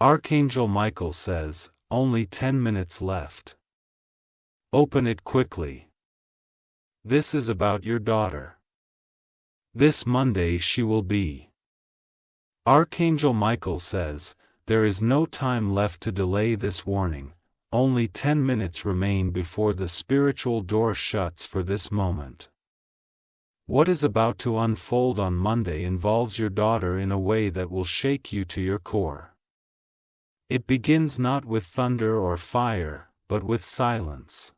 Archangel Michael says, only 10 minutes left. Open it quickly. This is about your daughter. This Monday she will be. Archangel Michael says, there is no time left to delay this warning, only 10 minutes remain before the spiritual door shuts for this moment. What is about to unfold on Monday involves your daughter in a way that will shake you to your core. It begins not with thunder or fire, but with silence.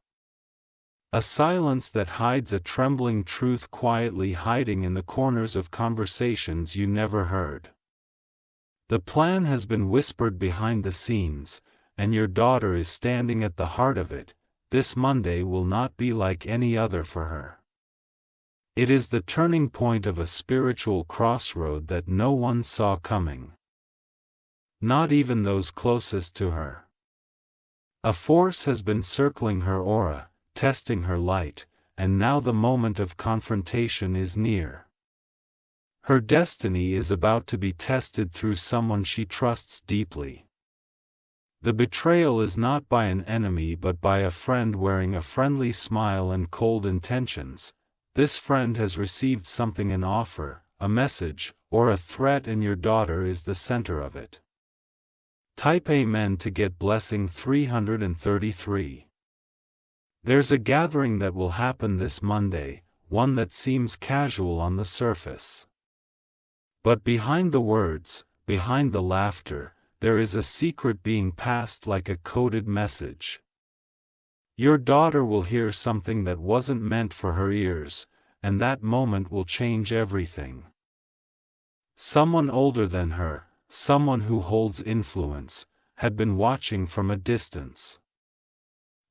A silence that hides a trembling truth quietly hiding in the corners of conversations you never heard. The plan has been whispered behind the scenes, and your daughter is standing at the heart of it. This Monday will not be like any other for her. It is the turning point of a spiritual crossroad that no one saw coming. Not even those closest to her. A force has been circling her aura, testing her light, and now the moment of confrontation is near. Her destiny is about to be tested through someone she trusts deeply. The betrayal is not by an enemy but by a friend wearing a friendly smile and cold intentions. This friend has received something, an offer, a message, or a threat, and your daughter is the center of it. Type Amen to get blessing 333. There's a gathering that will happen this Monday, one that seems casual on the surface. But behind the words, behind the laughter, there is a secret being passed like a coded message. Your daughter will hear something that wasn't meant for her ears, and that moment will change everything. Someone older than her, someone who holds influence, had been watching from a distance.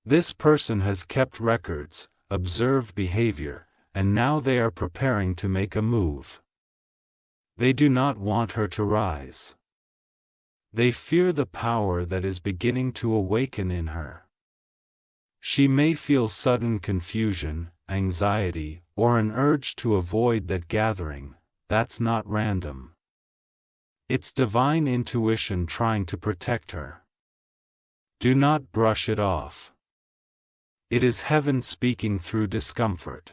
This person has kept records, observed behavior, and now they are preparing to make a move. They do not want her to rise. They fear the power that is beginning to awaken in her. She may feel sudden confusion, anxiety, or an urge to avoid that gathering. That's not random. It's divine intuition trying to protect her. Do not brush it off. It is heaven speaking through discomfort.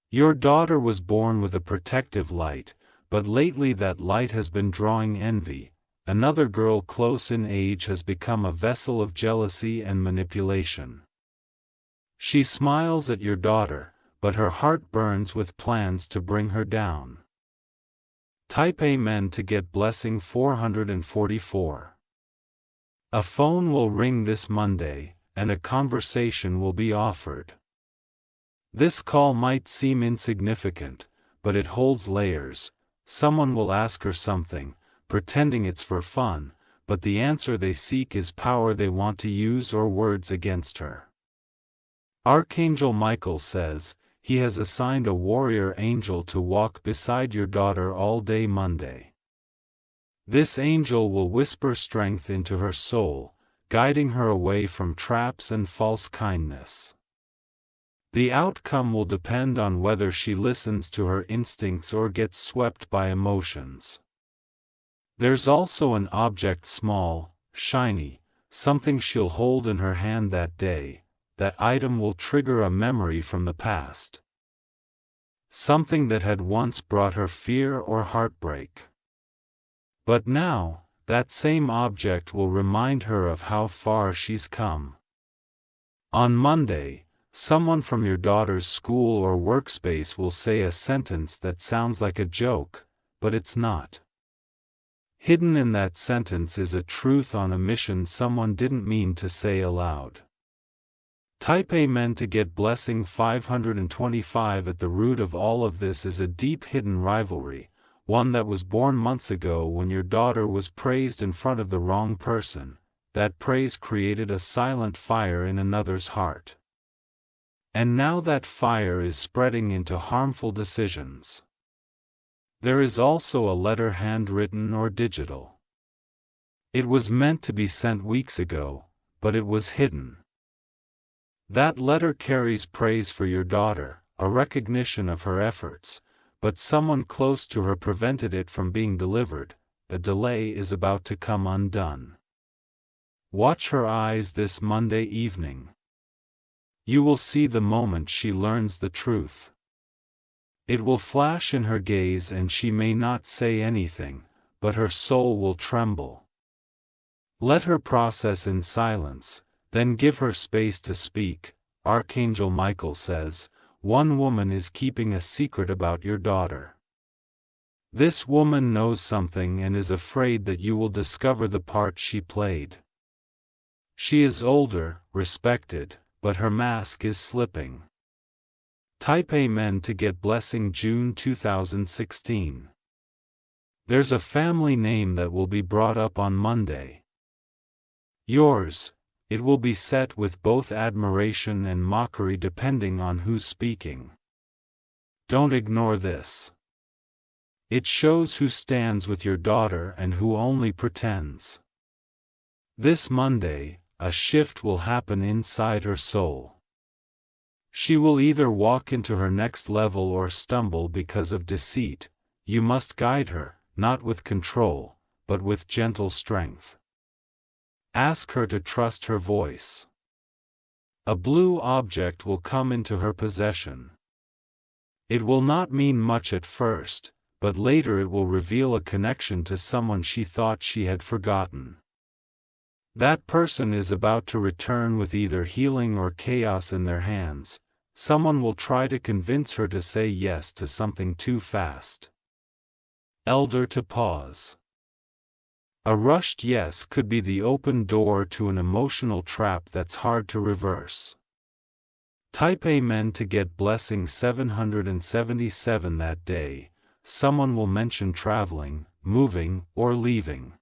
Your daughter was born with a protective light, but lately that light has been drawing envy. Another girl close in age has become a vessel of jealousy and manipulation. She smiles at your daughter, but her heart burns with plans to bring her down. Type Amen to get blessing 444. A phone will ring this Monday, and a conversation will be offered. This call might seem insignificant, but it holds layers. Someone will ask her something, pretending it's for fun, but the answer they seek is power they want to use or words against her. Archangel Michael says, he has assigned a warrior angel to walk beside your daughter all day Monday. This angel will whisper strength into her soul, guiding her away from traps and false kindness. The outcome will depend on whether she listens to her instincts or gets swept by emotions. There's also an object, small, shiny, something she'll hold in her hand that day. That item will trigger a memory from the past. Something that had once brought her fear or heartbreak. But now, that same object will remind her of how far she's come. On Monday, someone from your daughter's school or workspace will say a sentence that sounds like a joke, but it's not. Hidden in that sentence is a truth on a mission someone didn't mean to say aloud. Type Amen to get blessing 525. At the root of all of this is a deep hidden rivalry, one that was born months ago when your daughter was praised in front of the wrong person. That praise created a silent fire in another's heart. And now that fire is spreading into harmful decisions. There is also a letter, handwritten or digital. It was meant to be sent weeks ago, but it was hidden. That letter carries praise for your daughter, a recognition of her efforts, but someone close to her prevented it from being delivered. a delay is about to come undone. Watch her eyes this Monday evening. You will see the moment she learns the truth. It will flash in her gaze and she may not say anything, but her soul will tremble. Let her process in silence, then give her space to speak. Archangel Michael says, one woman is keeping a secret about your daughter. This woman knows something and is afraid that you will discover the part she played. She is older, respected, but her mask is slipping. Type Amen to get blessing June 2016. There's a family name that will be brought up on Monday. Yours. It will be set with both admiration and mockery depending on who's speaking. Don't ignore this. It shows who stands with your daughter and who only pretends. This Monday, a shift will happen inside her soul. She will either walk into her next level or stumble because of deceit. You must guide her, not with control, but with gentle strength. Ask her to trust her voice. A blue object will come into her possession. It will not mean much at first, but later it will reveal a connection to someone she thought she had forgotten. That person is about to return with either healing or chaos in their hands. Someone will try to convince her to say yes to something too fast. Elder to pause. A rushed yes could be the open door to an emotional trap that's hard to reverse. Type Amen to get blessing 777 that day. Someone will mention traveling, moving, or leaving.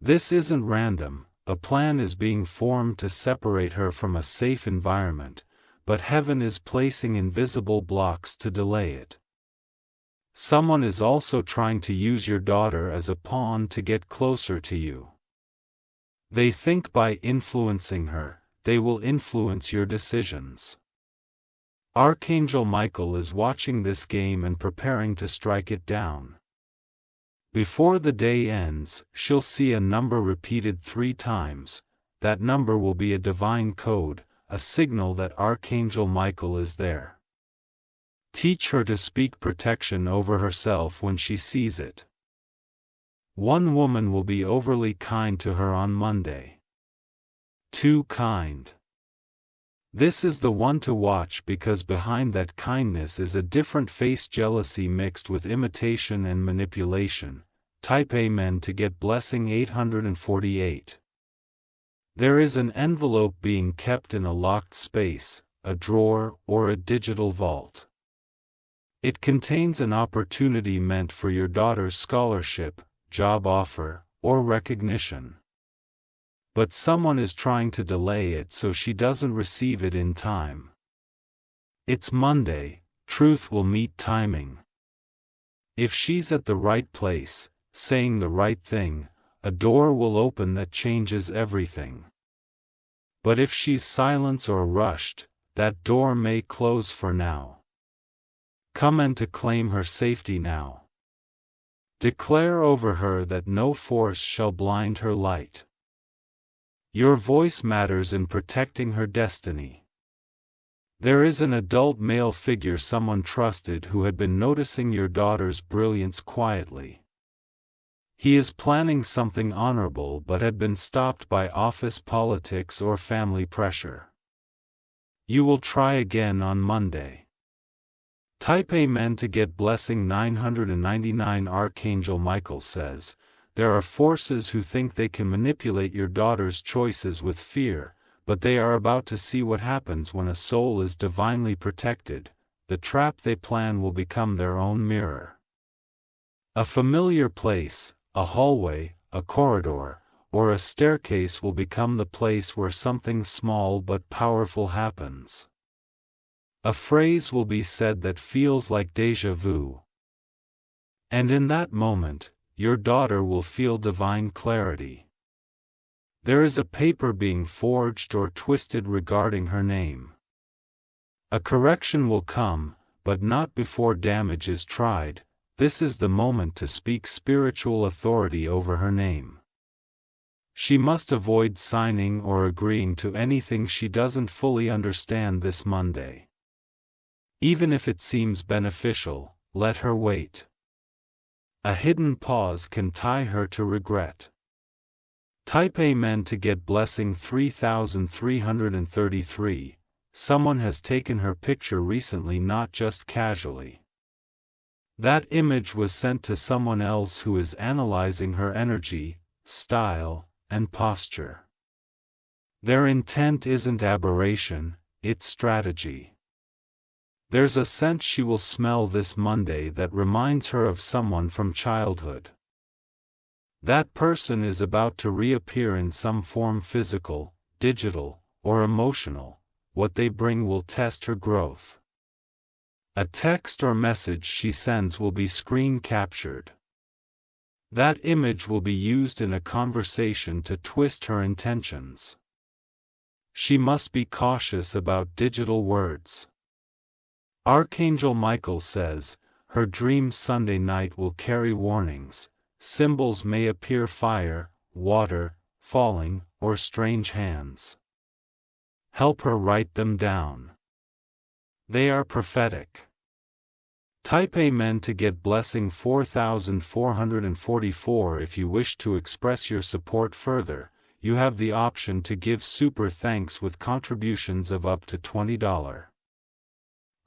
This isn't random, a plan is being formed to separate her from a safe environment, but heaven is placing invisible blocks to delay it. Someone is also trying to use your daughter as a pawn to get closer to you. They think by influencing her, they will influence your decisions. Archangel Michael is watching this game and preparing to strike it down. Before the day ends, she'll see a number repeated 3 times. That number will be a divine code, a signal that Archangel Michael is there. Teach her to speak protection over herself when she sees it. One woman will be overly kind to her on Monday. Too kind. This is the one to watch because behind that kindness is a different face, jealousy mixed with imitation and manipulation. Type Amen to get blessing 848. There is an envelope being kept in a locked space, a drawer, or a digital vault. It contains an opportunity meant for your daughter's scholarship, job offer, or recognition. But someone is trying to delay it so she doesn't receive it in time. It's Monday, truth will meet timing. If she's at the right place, saying the right thing, a door will open that changes everything. But if she's silent or rushed, that door may close for now. Come and to claim her safety now. Declare over her that no force shall blind her light. Your voice matters in protecting her destiny. There is an adult male figure someone trusted who had been noticing your daughter's brilliance quietly. He is planning something honorable but had been stopped by office politics or family pressure. You will try again on Monday. Type Amen to get blessing 999. Archangel Michael says, there are forces who think they can manipulate your daughter's choices with fear, but they are about to see what happens when a soul is divinely protected. The trap they plan will become their own mirror. A familiar place, a hallway, a corridor, or a staircase will become the place where something small but powerful happens. A phrase will be said that feels like déjà vu. And in that moment, your daughter will feel divine clarity. There is a paper being forged or twisted regarding her name. A correction will come, but not before damage is tried. this is the moment to speak spiritual authority over her name. She must avoid signing or agreeing to anything she doesn't fully understand this Monday. Even if it seems beneficial, let her wait. A hidden pause can tie her to regret. Type Amen to get blessing 3333. Someone has taken her picture recently, not just casually. That image was sent to someone else who is analyzing her energy, style, and posture. Their intent isn't aberration, it's strategy. There's a scent she will smell this Monday that reminds her of someone from childhood. That person is about to reappear in some form, physical, digital, or emotional. What they bring will test her growth. A text or message she sends will be screen captured. That image will be used in a conversation to twist her intentions. She must be cautious about digital words. Archangel Michael says, her dream Sunday night will carry warnings. Symbols may appear: fire, water, falling, or strange hands. Help her write them down. They are prophetic. Type Amen to get blessing 4444. If you wish to express your support further, you have the option to give super thanks with contributions of up to $20.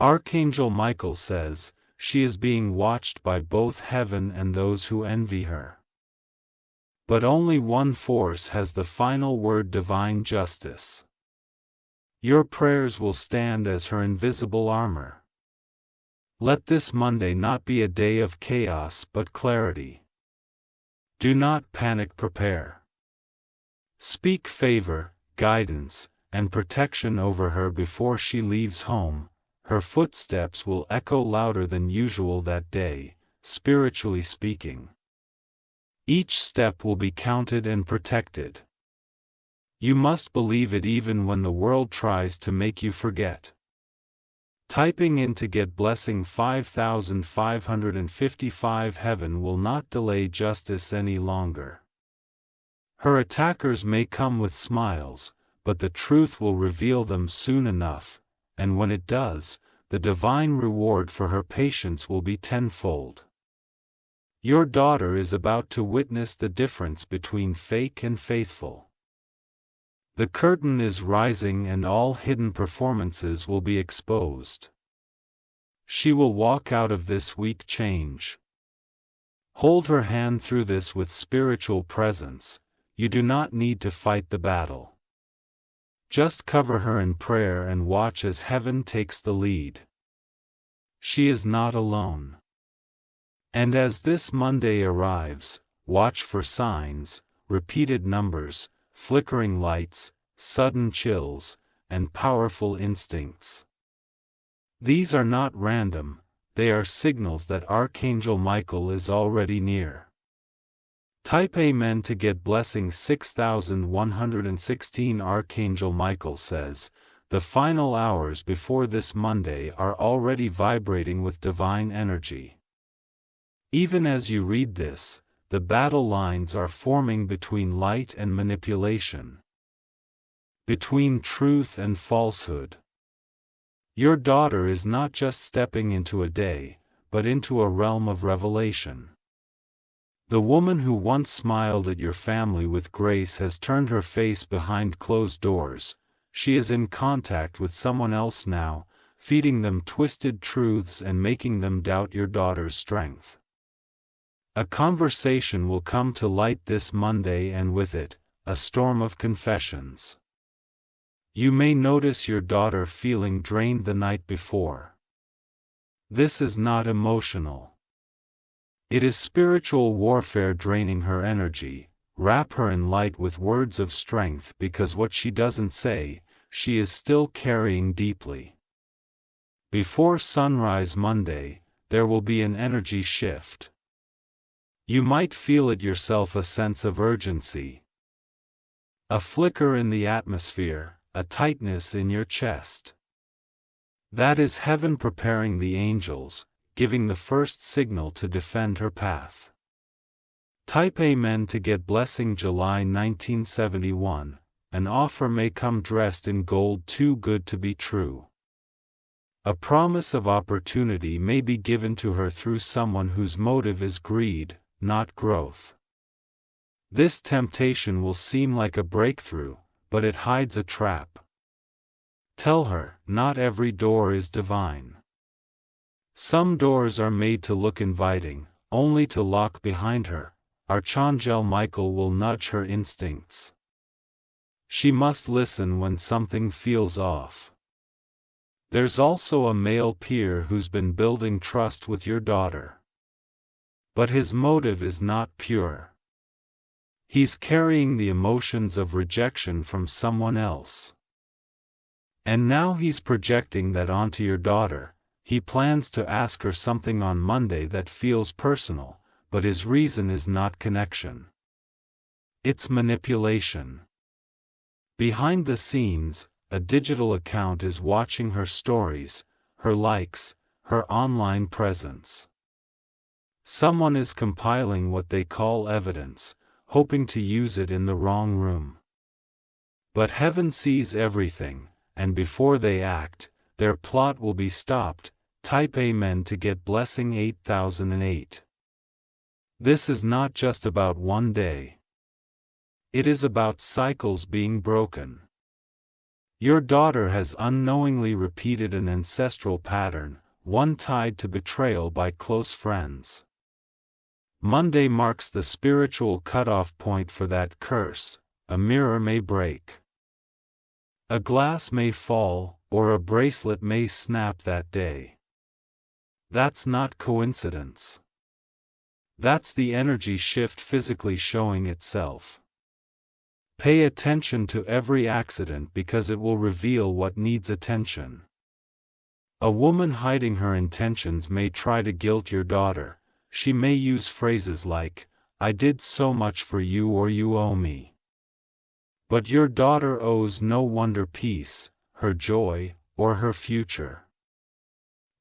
Archangel Michael says, she is being watched by both heaven and those who envy her. But only one force has the final word: divine justice. Your prayers will stand as her invisible armor. Let this Monday not be a day of chaos but clarity. Do not panic, prepare. Speak favor, guidance, and protection over her before she leaves home. Her footsteps will echo louder than usual that day, spiritually speaking. Each step will be counted and protected. You must believe it even when the world tries to make you forget. Typing in to get blessing 5555. Heaven will not delay justice any longer. Her attackers may come with smiles, but the truth will reveal them soon enough. And when it does, the divine reward for her patience will be tenfold. Your daughter is about to witness the difference between fake and faithful. The curtain is rising and all hidden performances will be exposed. She will walk out of this week changed. Hold her hand through this with spiritual presence. You do not need to fight the battle. Just cover her in prayer and watch as heaven takes the lead. She is not alone. And as this Monday arrives, watch for signs, repeated numbers, flickering lights, sudden chills, and powerful instincts. These are not random, they are signals that Archangel Michael is already near. Type Amen to get blessing 6116. Archangel Michael says, the final hours before this Monday are already vibrating with divine energy. Even as you read this, the battle lines are forming between light and manipulation, between truth and falsehood. Your daughter is not just stepping into a day, but into a realm of revelation. The woman who once smiled at your family with grace has turned her face behind closed doors. She is in contact with someone else now, feeding them twisted truths and making them doubt your daughter's strength. A conversation will come to light this Monday, and with it, a storm of confessions. You may notice your daughter feeling drained the night before. This is not emotional. It is spiritual warfare draining her energy. Wrap her in light with words of strength, because what she doesn't say, she is still carrying deeply. Before sunrise Monday, there will be an energy shift. You might feel it yourself, a sense of urgency. A flicker in the atmosphere, a tightness in your chest. That is heaven preparing the angels, giving the first signal to defend her path. Type Amen to get blessing July 1971. An offer may come dressed in gold too good to be true. A promise of opportunity may be given to her through someone whose motive is greed, not growth. This temptation will seem like a breakthrough, but it hides a trap. Tell her, not every door is divine. Some doors are made to look inviting, only to lock behind her. Archangel Michael will nudge her instincts. She must listen when something feels off. There's also a male peer who's been building trust with your daughter. But his motive is not pure. He's carrying the emotions of rejection from someone else. And now he's projecting that onto your daughter. He plans to ask her something on Monday that feels personal, but his reason is not connection. It's manipulation. Behind the scenes, a digital account is watching her stories, her likes, her online presence. Someone is compiling what they call evidence, hoping to use it in the wrong room. But heaven sees everything, and before they act, their plot will be stopped. Type Amen to get blessing 8008. This is not just about one day. It is about cycles being broken. Your daughter has unknowingly repeated an ancestral pattern, one tied to betrayal by close friends. Monday marks the spiritual cutoff point for that curse. A mirror may break. A glass may fall, or a bracelet may snap that day. That's not coincidence. That's the energy shift physically showing itself. Pay attention to every accident because it will reveal what needs attention. A woman hiding her intentions may try to guilt your daughter. She may use phrases like, "I did so much for you," or "You owe me." But your daughter owes no one her peace, her joy, or her future.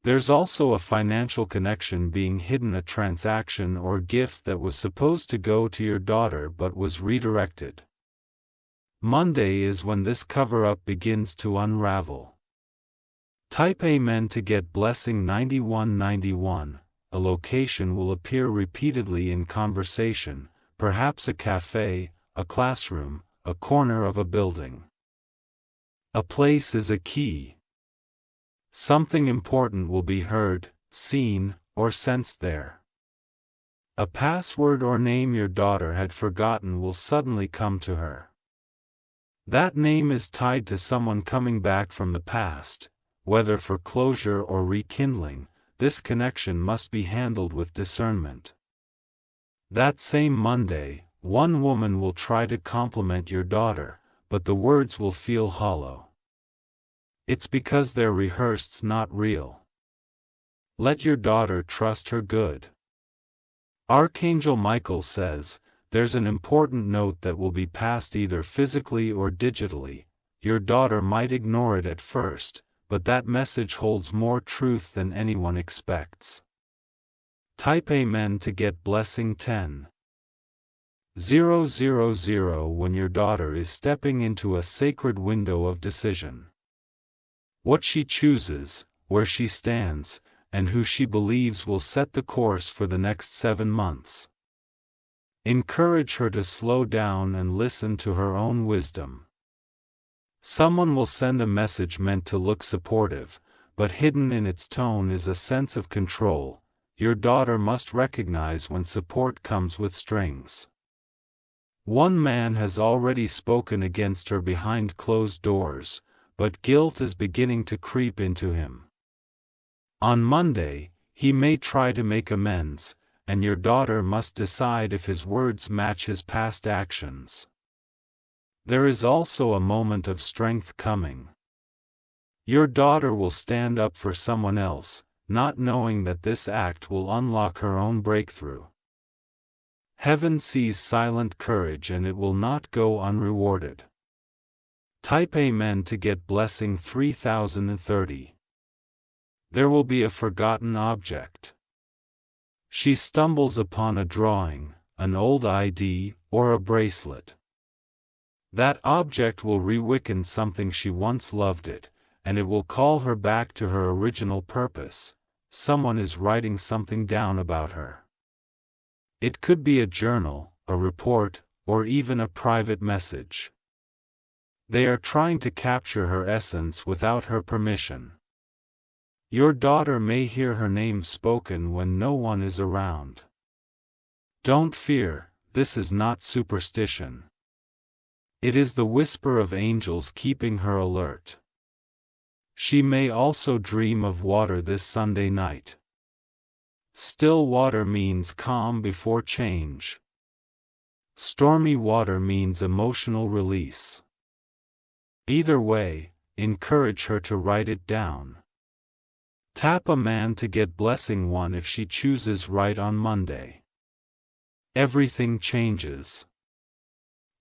There's also a financial connection being hidden, a transaction or gift that was supposed to go to your daughter but was redirected. Monday is when this cover-up begins to unravel. Type Amen to get blessing 9191. A location will appear repeatedly in conversation, perhaps a cafe, a classroom, a corner of a building. A place is a key. Something important will be heard, seen, or sensed there. A password or name your daughter had forgotten will suddenly come to her. That name is tied to someone coming back from the past, whether for closure or rekindling. This connection must be handled with discernment. That same Monday, one woman will try to compliment your daughter, but the words will feel hollow. It's because they're rehearsed, not real. Let your daughter trust her good. Archangel Michael says, there's an important note that will be passed either physically or digitally. Your daughter might ignore it at first, but that message holds more truth than anyone expects. Type Amen to get blessing 10,000 when your daughter is stepping into a sacred window of decision. What she chooses, where she stands, and who she believes will set the course for the next 7 months. Encourage her to slow down and listen to her own wisdom. Someone will send a message meant to look supportive, but hidden in its tone is a sense of control. Your daughter must recognize when support comes with strings. One man has already spoken against her behind closed doors, but guilt is beginning to creep into him. On Monday, he may try to make amends, and your daughter must decide if his words match his past actions. There is also a moment of strength coming. Your daughter will stand up for someone else, not knowing that this act will unlock her own breakthrough. Heaven sees silent courage and it will not go unrewarded. Type Amen to get blessing 3030. There will be a forgotten object. She stumbles upon a drawing, an old ID, or a bracelet. That object will reawaken something she once loved it, and it will call her back to her original purpose. Someone is writing something down about her. It could be a journal, a report, or even a private message. They are trying to capture her essence without her permission. Your daughter may hear her name spoken when no one is around. Don't fear, this is not superstition. It is the whisper of angels keeping her alert. She may also dream of water this Sunday night. Still water means calm before change. Stormy water means emotional release. Either way, encourage her to write it down. Tap a man to get blessing 1 if she chooses right on Monday. Everything changes.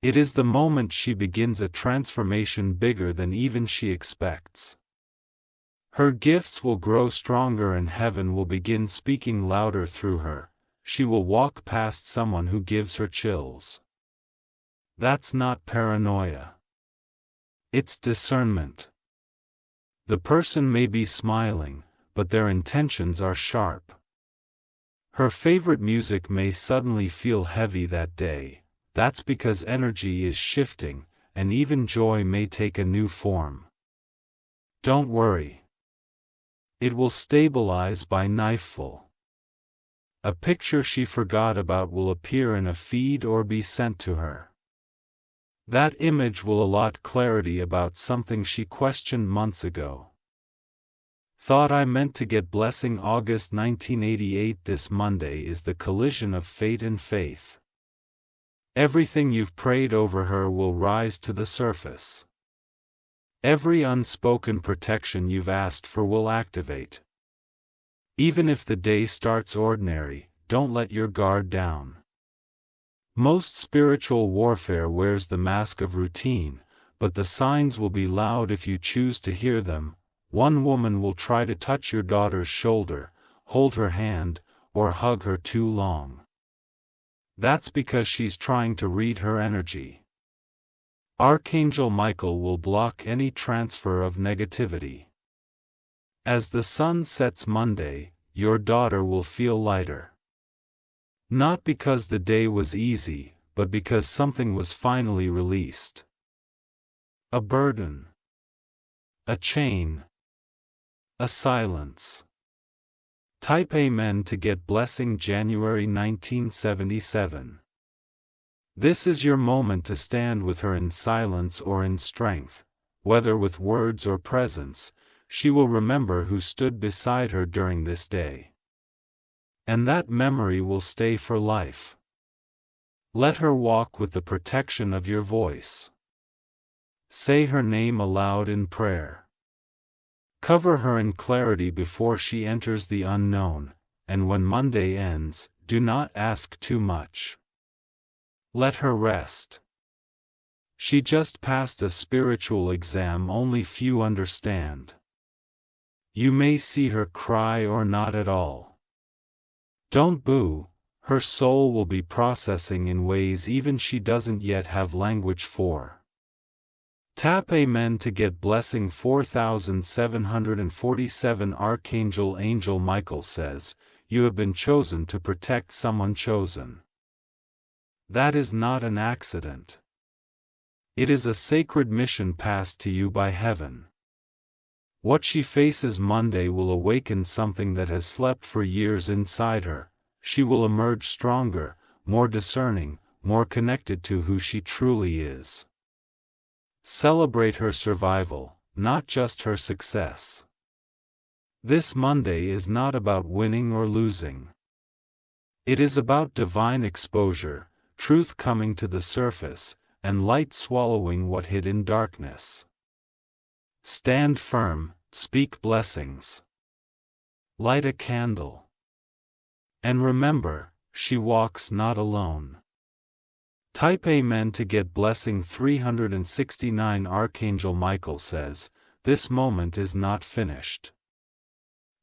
It is the moment she begins a transformation bigger than even she expects. Her gifts will grow stronger and heaven will begin speaking louder through her. She will walk past someone who gives her chills. That's not paranoia. It's discernment. The person may be smiling, but their intentions are sharp. Her favorite music may suddenly feel heavy that day. That's because energy is shifting, and even joy may take a new form. Don't worry. It will stabilize by knifeful. A picture she forgot about will appear in a feed or be sent to her. That image will allot clarity about something she questioned months ago. Thought I meant to get blessing August 1988. This Monday is the collision of fate and faith. Everything you've prayed over her will rise to the surface. Every unspoken protection you've asked for will activate. Even if the day starts ordinary, don't let your guard down. Most spiritual warfare wears the mask of routine, but the signs will be loud if you choose to hear them. One woman will try to touch your daughter's shoulder, hold her hand, or hug her too long. That's because she's trying to read her energy. Archangel Michael will block any transfer of negativity. As the sun sets Monday, your daughter will feel lighter. Not because the day was easy, but because something was finally released. A burden. A chain. A silence. Type Amen to get blessing January 1977. This is your moment to stand with her in silence or in strength, whether with words or presence. She will remember who stood beside her during this day. And that memory will stay for life. Let her walk with the protection of your voice. Say her name aloud in prayer. Cover her in clarity before she enters the unknown, and when Monday ends, do not ask too much. Let her rest. She just passed a spiritual exam only few understand. You may see her cry or not at all. Don't boo, her soul will be processing in ways even she doesn't yet have language for. Tap Amen to get blessing 4747. Archangel Angel Michael says, you have been chosen to protect someone chosen. That is not an accident. It is a sacred mission passed to you by heaven. What she faces Monday will awaken something that has slept for years inside her. She will emerge stronger, more discerning, more connected to who she truly is. Celebrate her survival, not just her success. This Monday is not about winning or losing. It is about divine exposure, truth coming to the surface, and light swallowing what hid in darkness. Stand firm, speak blessings. Light a candle. And remember, she walks not alone. Type Amen to get blessing 369. Archangel Michael says, this moment is not finished.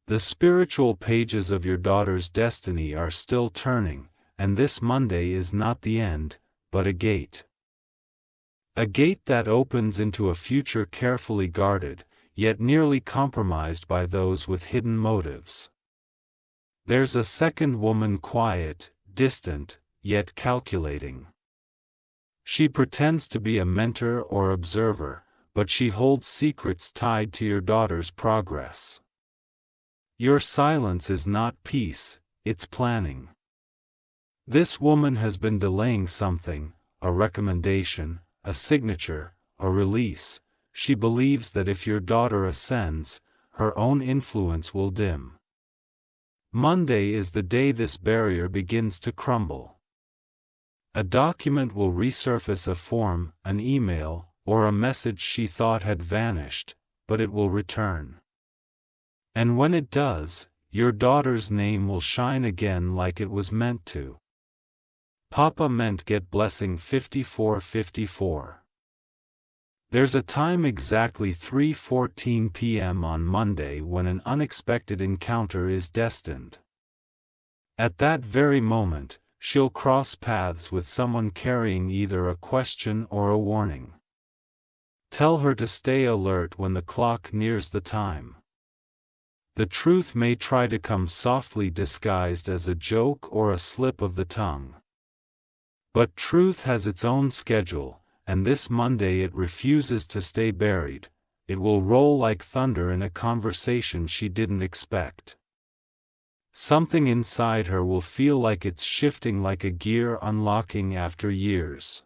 The spiritual pages of your daughter's destiny are still turning, and this Monday is not the end, but a gate. A gate that opens into a future carefully guarded, yet nearly compromised by those with hidden motives. There's a second woman, quiet, distant, yet calculating. She pretends to be a mentor or observer, but she holds secrets tied to your daughter's progress. Your silence is not peace, it's planning. This woman has been delaying something, a recommendation, a signature, a release. She believes that if your daughter ascends, her own influence will dim. Monday is the day this barrier begins to crumble. A document will resurface, a form, an email, or a message she thought had vanished, but it will return. And when it does, your daughter's name will shine again like it was meant to. Papa meant get blessing 5454. There's a time exactly 3:14 p.m. on Monday when an unexpected encounter is destined. At that very moment, she'll cross paths with someone carrying either a question or a warning. Tell her to stay alert when the clock nears the time. The truth may try to come softly disguised as a joke or a slip of the tongue. But truth has its own schedule, and this Monday it refuses to stay buried. It will roll like thunder in a conversation she didn't expect. Something inside her will feel like it's shifting, like a gear unlocking after years.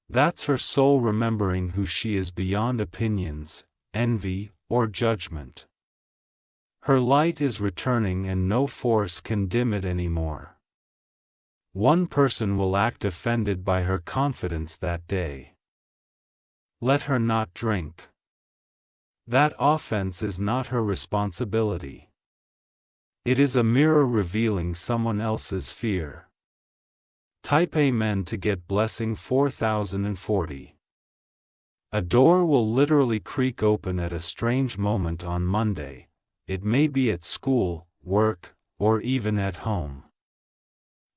That's her soul remembering who she is beyond opinions, envy, or judgment. Her light is returning and no force can dim it anymore. One person will act offended by her confidence that day. Let her not drink. That offense is not her responsibility. It is a mirror revealing someone else's fear. Type Amen to get blessing 4040. A door will literally creak open at a strange moment on Monday. It may be at school, work, or even at home.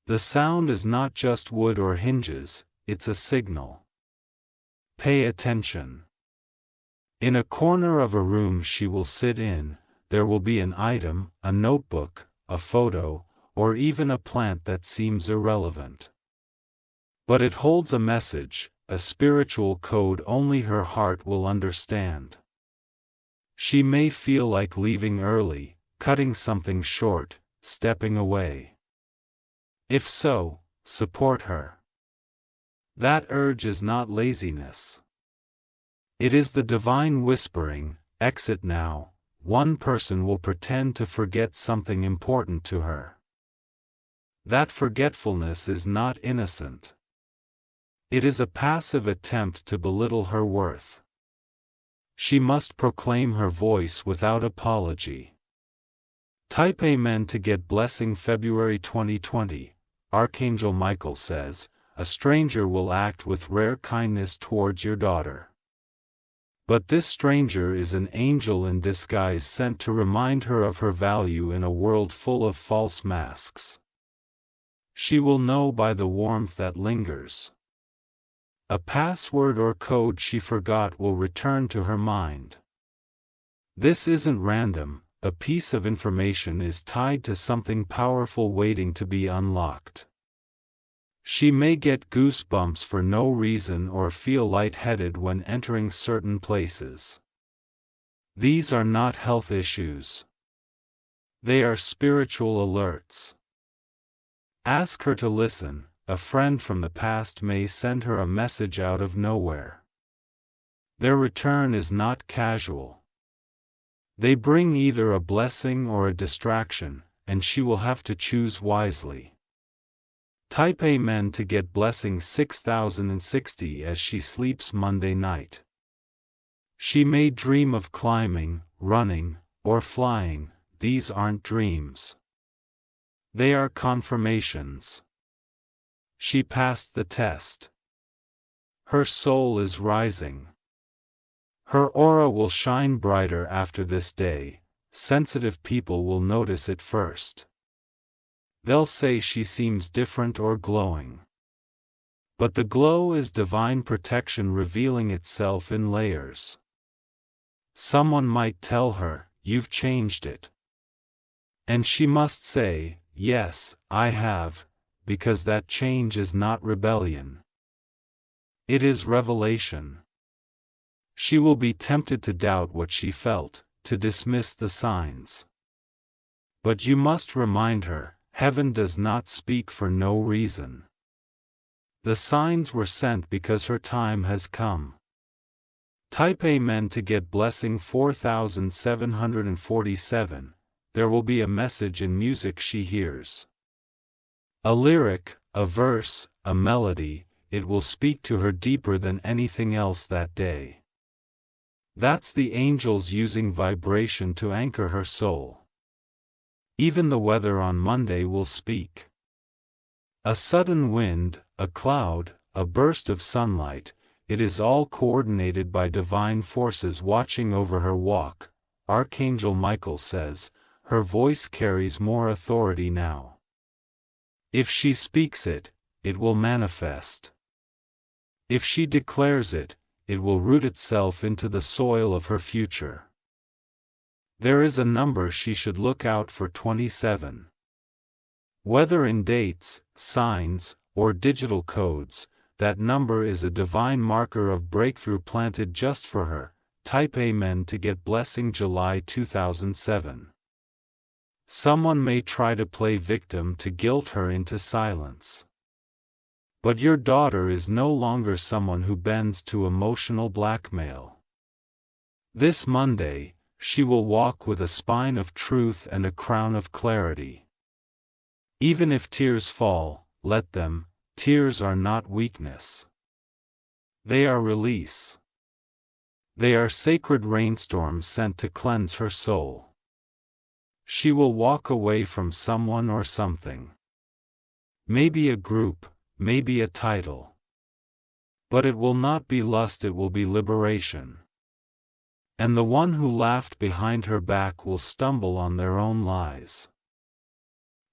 The sound is not just wood or hinges, it's a signal. Pay attention. In a corner of a room she will sit in, there will be an item, a notebook, a photo, or even a plant that seems irrelevant. But it holds a message, a spiritual code only her heart will understand. She may feel like leaving early, cutting something short, stepping away. If so, support her. That urge is not laziness. It is the divine whispering, exit now. One person will pretend to forget something important to her. That forgetfulness is not innocent. It is a passive attempt to belittle her worth. She must proclaim her voice without apology. Type Amen to get blessing February 2020. Archangel Michael says, a stranger will act with rare kindness towards your daughter. But this stranger is an angel in disguise sent to remind her of her value in a world full of false masks. She will know by the warmth that lingers. A password or code she forgot will return to her mind. This isn't random, a piece of information is tied to something powerful waiting to be unlocked. She may get goosebumps for no reason or feel lightheaded when entering certain places. These are not health issues. They are spiritual alerts. Ask her to listen. A friend from the past may send her a message out of nowhere. Their return is not casual. They bring either a blessing or a distraction, and she will have to choose wisely. Type Amen to get blessing 6060 as she sleeps Monday night. She may dream of climbing, running, or flying. These aren't dreams. They are confirmations. She passed the test. Her soul is rising. Her aura will shine brighter after this day. sensitive people will notice it first. They'll say she seems different or glowing. But the glow is divine protection revealing itself in layers. Someone might tell her, "You've changed it." And she must say, "Yes, I have," because that change is not rebellion. It is revelation. She will be tempted to doubt what she felt, to dismiss the signs. But you must remind her, heaven does not speak for no reason. The signs were sent because her time has come. Type Amen to get blessing 4747. There will be a message in music she hears. A lyric, a verse, a melody, it will speak to her deeper than anything else that day. That's the angels using vibration to anchor her soul. Even the weather on Monday will speak. A sudden wind, a cloud, a burst of sunlight, it is all coordinated by divine forces watching over her walk. Archangel Michael says, her voice carries more authority now. If she speaks it, it will manifest. If she declares it, it will root itself into the soil of her future. There is a number she should look out for: 27. Whether in dates, signs, or digital codes, that number is a divine marker of breakthrough planted just for her. Type Amen to get blessing July 2007. Someone may try to play victim to guilt her into silence. But your daughter is no longer someone who bends to emotional blackmail. This Monday, she will walk with a spine of truth and a crown of clarity. Even if tears fall, let them. Tears are not weakness. They are release. They are sacred rainstorms sent to cleanse her soul. She will walk away from someone or something. Maybe a group, maybe a title. But it will not be lust, it will be liberation. And the one who laughed behind her back will stumble on their own lies.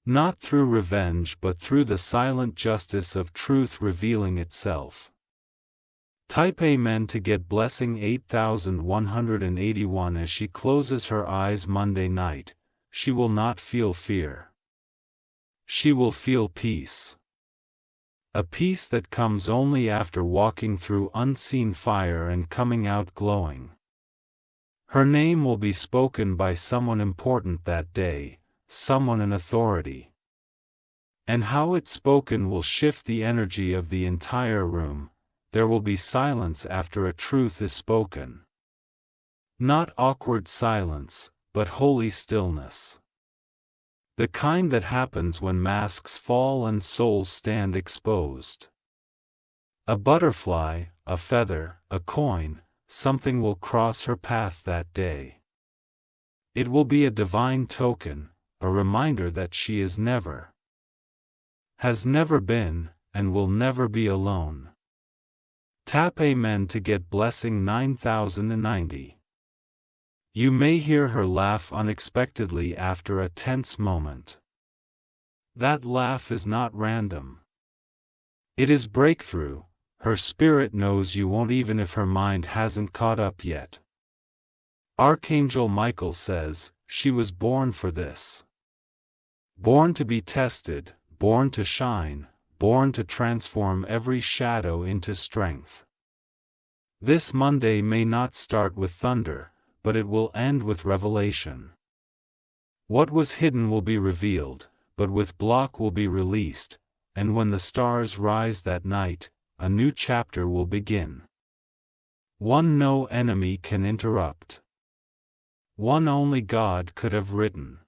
Not through revenge but through the silent justice of truth revealing itself. Type Amen to get blessing 8181. As she closes her eyes Monday night, she will not feel fear. She will feel peace. A peace that comes only after walking through unseen fire and coming out glowing. Her name will be spoken by someone important that day, someone in authority. And how it's spoken will shift the energy of the entire room. There will be silence after a truth is spoken. Not awkward silence, but holy stillness. The kind that happens when masks fall and souls stand exposed. A butterfly, a feather, a coin, something will cross her path that day. It will be a divine token, a reminder that she is never, has never been, and will never be alone. Tap Amen to get blessing 9090. You may hear her laugh unexpectedly after a tense moment. That laugh is not random. It is breakthrough. Her spirit knows you won't, even if her mind hasn't caught up yet. Archangel Michael says, she was born for this. Born to be tested, born to shine, born to transform every shadow into strength. This Monday may not start with thunder, but it will end with revelation. What was hidden will be revealed, but with block will be released, and when the stars rise that night, a new chapter will begin. One no enemy can interrupt. One only God could have written.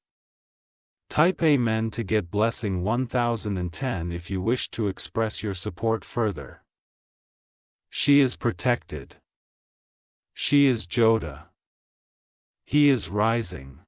Type Amen to get blessing 1010 if you wish to express your support further. She is protected. She is Joda. He is rising.